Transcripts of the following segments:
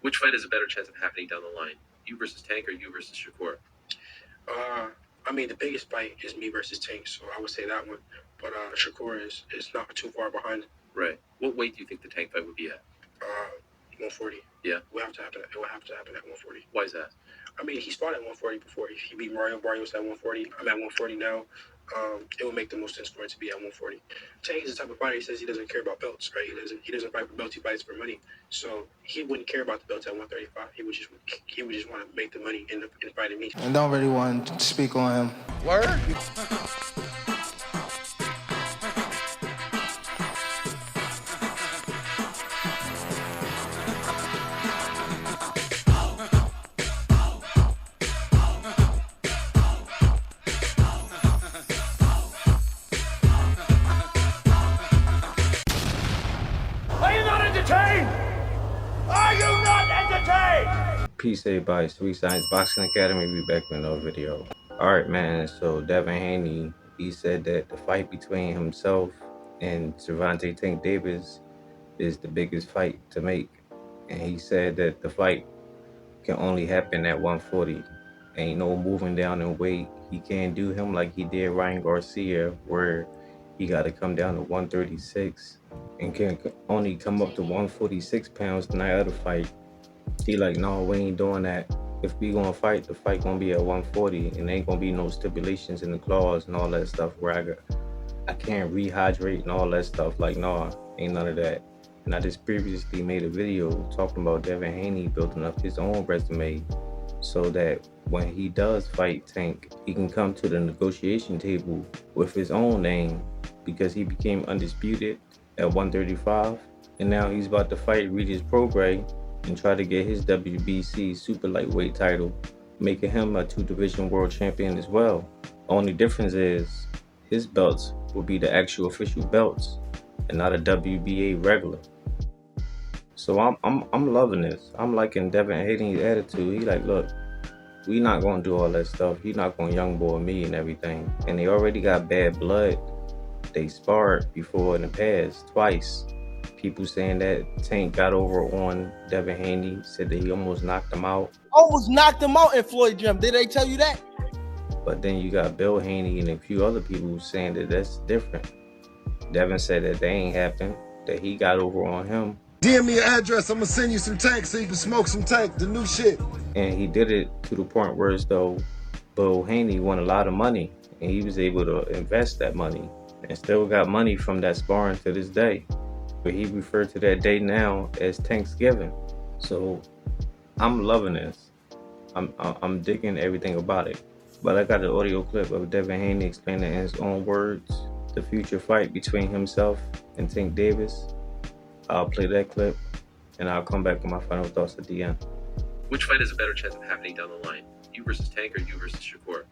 Which fight has a better chance of happening down the line? You versus Tank or you versus Shakur? I mean, the biggest fight is me versus Tank, so I would say that one. But Shakur is not too far behind. Right. What weight do you think the Tank fight would be at? 140. Yeah. It will have to happen at 140. Why is that? I mean, he fought at 140 before. He beat Mario. Mario's at 140. I'm at 140 now. It would make the most sense for it to be at 140. Tank is the type of fighter. He says he doesn't care about belts, right? He doesn't fight for belts. He fights for money. So he wouldn't care about the belts at 135. He would just want to make the money in fighting me. I don't really want to speak on him. Word? Peace everybody, Sweet Science Boxing Academy, we back with another video. Alright man, so Devin Haney, he said that the fight between himself and Gervonta Tank Davis is the biggest fight to make. And he said that the fight can only happen at 140. Ain't no moving down in weight. He can't do him like he did Ryan Garcia, where he got to come down to 136 and can only come up to 146 pounds the night of the fight. He like, no, we ain't doing that. If we gonna fight, the fight gonna be at 140, and ain't gonna be no stipulations in the clause and all that stuff where I can't rehydrate and all that stuff. Like, no, ain't none of that. And I just previously made a video talking about Devin Haney building up his own resume so that when he does fight Tank, he can come to the negotiation table with his own name, because he became undisputed at 135, and now he's about to fight Regis Prograis and try to get his WBC super lightweight title, making him a 2-division world champion as well. Only difference is his belts will be the actual official belts and not a WBA regular. So I'm loving this. I'm liking Devin Haney's attitude. He like, look, we not gonna do all that stuff. He not gonna young boy me and everything. And they already got bad blood. They sparred before in the past twice. People saying that Tank got over on Devin Haney, said that he almost knocked him out. Almost knocked him out in Floyd Gym. Did they tell you that? But then you got Bill Haney and a few other people saying that that's different. Devin said that they ain't happened, that he got over on him. DM me your address, I'm gonna send you some Tank so you can smoke some Tank, the new shit. And he did it to the point where as though Bill Haney won a lot of money, and he was able to invest that money and still got money from that sparring to this day. But he referred to that day now as Thanksgiving. So I'm loving this. I'm digging everything about it. But I got an audio clip of Devin Haney explaining in his own words the future fight between himself and Tank Davis. I'll play that clip and I'll come back with my final thoughts at the end. Which fight has a better chance of happening down the line? You versus Tank or you versus Shakur?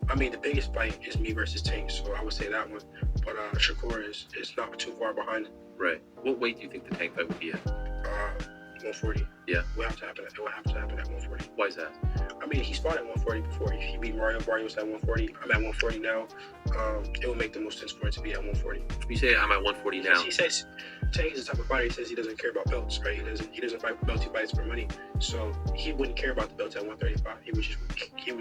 I mean, the biggest fight is me versus Tank, so I would say that one. But Shakur is not too far behind. Right. What weight do you think the Tank fight would be at? 140. Yeah. It will have to happen at 140. Why is that? I mean, he fought at 140 before. He beat Mario. Mario's at 140. I'm at 140 now. It would make the most sense for it to be at 140. You say I'm at 140 now. He says Tank is the type of fighter. He says he doesn't care about belts, right? He doesn't fight for belts. He fights for money. So he wouldn't care about the belts at 135. He would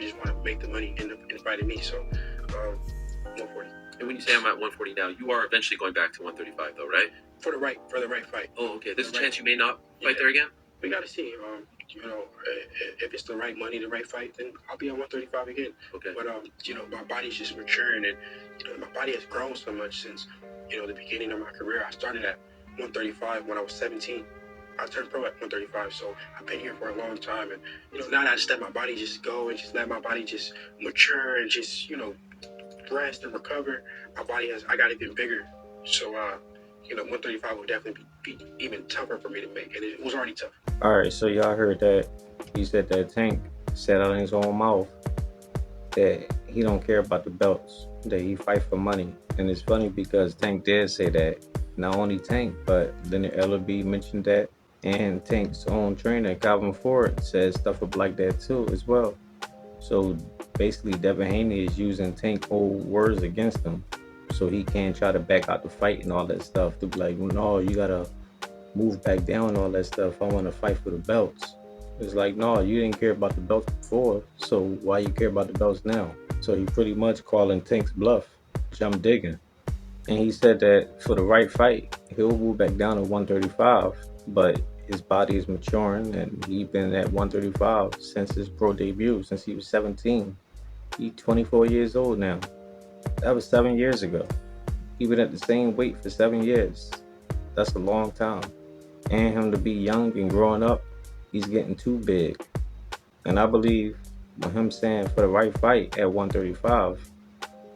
just want to make the money in fighting me. So 140. And when you say I'm at 140 now, you are eventually going back to 135 though, right? For the right fight. Oh, okay. There's a chance you may not fight there again? We got to see. If it's the right money, the right fight, then I'll be at 135 again. Okay. But my body's just maturing, and my body has grown so much since the beginning of my career. I started at 135 when I was 17. I turned pro at 135, so I've been here for a long time. And now that I just let my body just go and just let my body just mature and just rest and recover, I got even bigger. So 135 will definitely be even tougher for me to make, and it was already tough. Alright, so y'all heard that. He said that Tank said out of his own mouth that he don't care about the belts, that he fight for money. And it's funny because Tank did say that. Not only Tank, but then the LB mentioned that, and Tank's own trainer, Calvin Ford, said stuff up like that too as well. So basically Devin Haney is using Tank old words against him, so he can't try to back out the fight and all that stuff to be like, no, you gotta move back down and all that stuff. I want to fight for the belts. It's like, no, you didn't care about the belts before, so why you care about the belts now? So he pretty much calling Tank's bluff, which I'm digging. And he said that for the right fight, he'll move back down to 135, but his body is maturing, and he's been at 135 since his pro debut, since he was 17. He's 24 years old now. That was 7 years ago. He been at the same weight for 7 years. That's a long time. And him to be young and growing up, he's getting too big. And I believe with him saying for the right fight at 135,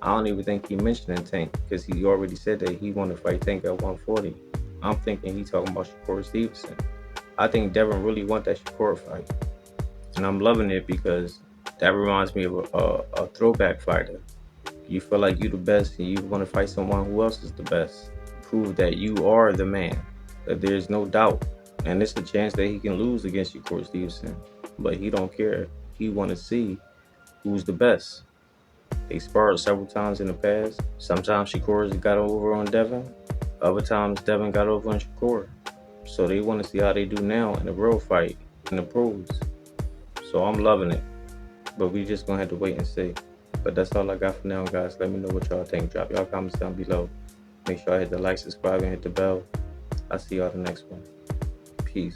I don't even think he mentioned Tank, because he already said that he wanted to fight Tank at 140. I'm thinking he talking about Shakur Stevenson. I think Devin really want that Shakur fight. And I'm loving it because that reminds me of a throwback fighter. You feel like you the best and you want to fight someone who else is the best. Prove that you are the man, that there's no doubt. And it's a chance that he can lose against Shakur Stevenson. But he don't care. He want to see who's the best. They sparred several times in the past. Sometimes Shakur got over on Devin. Other times Devin got over on Shakur. So they want to see how they do now in the real fight, in the pros. So I'm loving it. But we just going to have to wait and see. But that's all I got for now, guys. Let me know what y'all think. Drop y'all comments down below. Make sure I hit the like, subscribe, and hit the bell. I'll see y'all the next one. Peace.